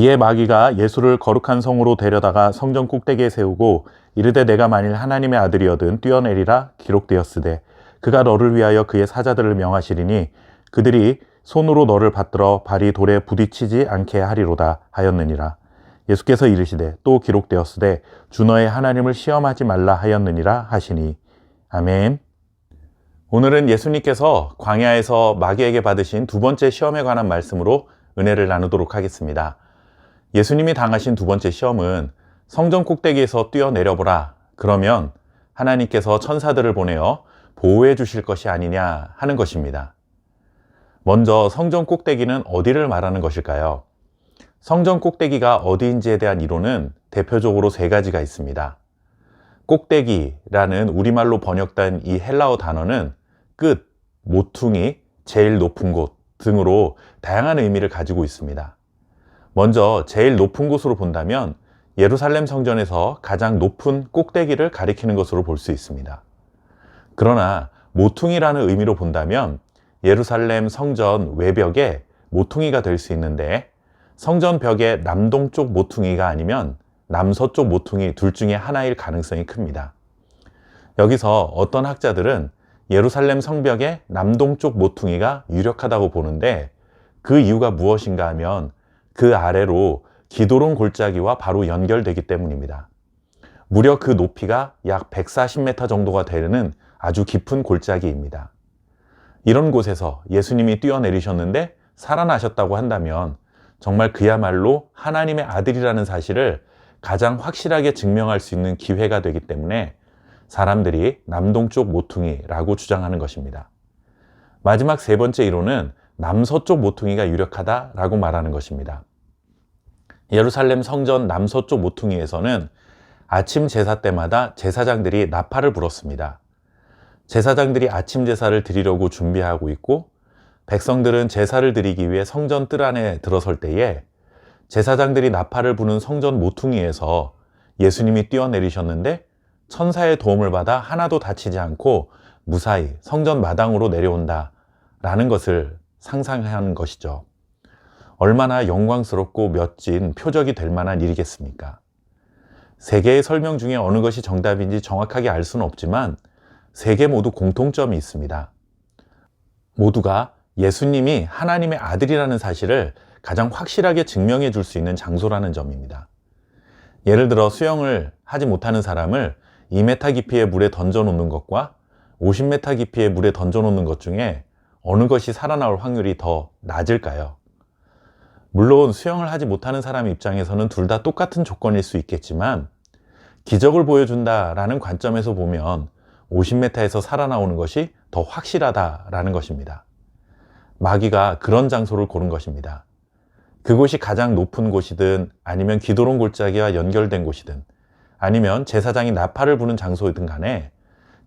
이에 마귀가 예수를 거룩한 성으로 데려다가 성전 꼭대기에 세우고 이르되 내가 만일 하나님의 아들이어든 뛰어내리라 기록되었으되 그가 너를 위하여 그의 사자들을 명하시리니 그들이 손으로 너를 받들어 발이 돌에 부딪히지 않게 하리로다 하였느니라. 예수께서 이르시되 또 기록되었으되 주 너의 하나님을 시험하지 말라 하였느니라 하시니. 아멘. 오늘은 예수님께서 광야에서 마귀에게 받으신 두 번째 시험에 관한 말씀으로 은혜를 나누도록 하겠습니다. 예수님이 당하신 두 번째 시험은 성전 꼭대기에서 뛰어내려보라. 그러면 하나님께서 천사들을 보내어 보호해 주실 것이 아니냐 하는 것입니다. 먼저 성전 꼭대기는 어디를 말하는 것일까요? 성전 꼭대기가 어디인지에 대한 이론은 대표적으로 세 가지가 있습니다. 꼭대기라는 우리말로 번역된 이 헬라어 단어는 끝, 모퉁이, 제일 높은 곳 등으로 다양한 의미를 가지고 있습니다. 먼저 제일 높은 곳으로 본다면 예루살렘 성전에서 가장 높은 꼭대기를 가리키는 것으로 볼 수 있습니다. 그러나 모퉁이라는 의미로 본다면 예루살렘 성전 외벽에 모퉁이가 될 수 있는데 성전 벽의 남동쪽 모퉁이가 아니면 남서쪽 모퉁이 둘 중에 하나일 가능성이 큽니다. 여기서 어떤 학자들은 예루살렘 성벽의 남동쪽 모퉁이가 유력하다고 보는데 그 이유가 무엇인가 하면 그 아래로 기도론 골짜기와 바로 연결되기 때문입니다. 무려 그 높이가 약 140m 정도가 되는 아주 깊은 골짜기입니다. 이런 곳에서 예수님이 뛰어내리셨는데 살아나셨다고 한다면 정말 그야말로 하나님의 아들이라는 사실을 가장 확실하게 증명할 수 있는 기회가 되기 때문에 사람들이 남동쪽 모퉁이라고 주장하는 것입니다. 마지막 세 번째 이론은 남서쪽 모퉁이가 유력하다라고 말하는 것입니다. 예루살렘 성전 남서쪽 모퉁이에서는 아침 제사 때마다 제사장들이 나팔을 불었습니다. 제사장들이 아침 제사를 드리려고 준비하고 있고 백성들은 제사를 드리기 위해 성전 뜰 안에 들어설 때에 제사장들이 나팔을 부는 성전 모퉁이에서 예수님이 뛰어내리셨는데 천사의 도움을 받아 하나도 다치지 않고 무사히 성전 마당으로 내려온다 라는 것을 상상하는 것이죠. 얼마나 영광스럽고 멋진 표적이 될 만한 일이겠습니까? 세 개의 설명 중에 어느 것이 정답인지 정확하게 알 수는 없지만 세 개 모두 공통점이 있습니다. 모두가 예수님이 하나님의 아들이라는 사실을 가장 확실하게 증명해 줄 수 있는 장소라는 점입니다. 예를 들어 수영을 하지 못하는 사람을 2m 깊이의 물에 던져 놓는 것과 50m 깊이의 물에 던져 놓는 것 중에 어느 것이 살아나올 확률이 더 낮을까요? 물론 수영을 하지 못하는 사람 입장에서는 둘 다 똑같은 조건일 수 있겠지만 기적을 보여준다라는 관점에서 보면 50m에서 살아나오는 것이 더 확실하다라는 것입니다. 마귀가 그런 장소를 고른 것입니다. 그곳이 가장 높은 곳이든 아니면 기도론 골짜기와 연결된 곳이든 아니면 제사장이 나팔을 부는 장소이든 간에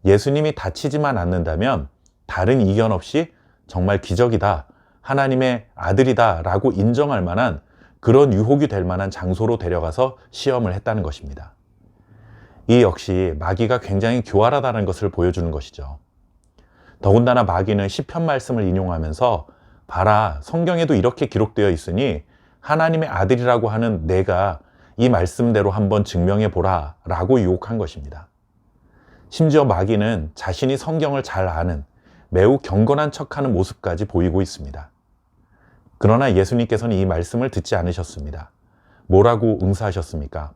예수님이 다치지만 않는다면 다른 이견 없이 정말 기적이다, 하나님의 아들이다 라고 인정할 만한 그런 유혹이 될 만한 장소로 데려가서 시험을 했다는 것입니다. 이 역시 마귀가 굉장히 교활하다는 것을 보여주는 것이죠. 더군다나 마귀는 시편 말씀을 인용하면서 봐라, 성경에도 이렇게 기록되어 있으니 하나님의 아들이라고 하는 내가 이 말씀대로 한번 증명해 보라 라고 유혹한 것입니다. 심지어 마귀는 자신이 성경을 잘 아는 매우 경건한 척하는 모습까지 보이고 있습니다. 그러나 예수님께서는 이 말씀을 듣지 않으셨습니다. 뭐라고 응사하셨습니까?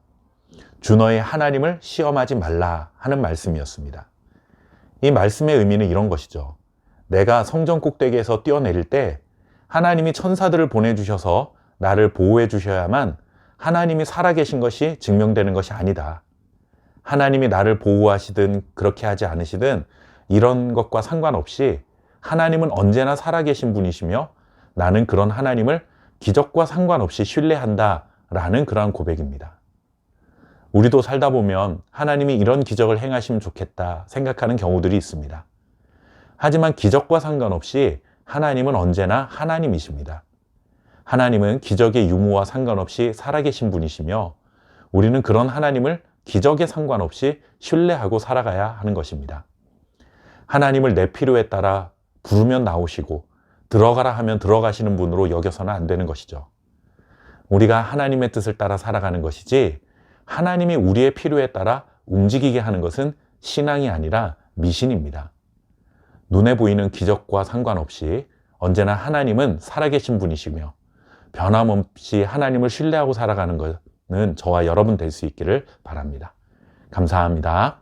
주 너의 하나님을 시험하지 말라 하는 말씀이었습니다. 이 말씀의 의미는 이런 것이죠. 내가 성전 꼭대기에서 뛰어내릴 때 하나님이 천사들을 보내주셔서 나를 보호해 주셔야만 하나님이 살아계신 것이 증명되는 것이 아니다. 하나님이 나를 보호하시든 그렇게 하지 않으시든 이런 것과 상관없이 하나님은 언제나 살아계신 분이시며 나는 그런 하나님을 기적과 상관없이 신뢰한다 라는 그러한 고백입니다. 우리도 살다 보면 하나님이 이런 기적을 행하시면 좋겠다 생각하는 경우들이 있습니다. 하지만 기적과 상관없이 하나님은 언제나 하나님이십니다. 하나님은 기적의 유무와 상관없이 살아계신 분이시며 우리는 그런 하나님을 기적에 상관없이 신뢰하고 살아가야 하는 것입니다. 하나님을 내 필요에 따라 부르면 나오시고 들어가라 하면 들어가시는 분으로 여겨서는 안 되는 것이죠. 우리가 하나님의 뜻을 따라 살아가는 것이지 하나님이 우리의 필요에 따라 움직이게 하는 것은 신앙이 아니라 미신입니다. 눈에 보이는 기적과 상관없이 언제나 하나님은 살아계신 분이시며 변함없이 하나님을 신뢰하고 살아가는 것은 저와 여러분 될 수 있기를 바랍니다. 감사합니다.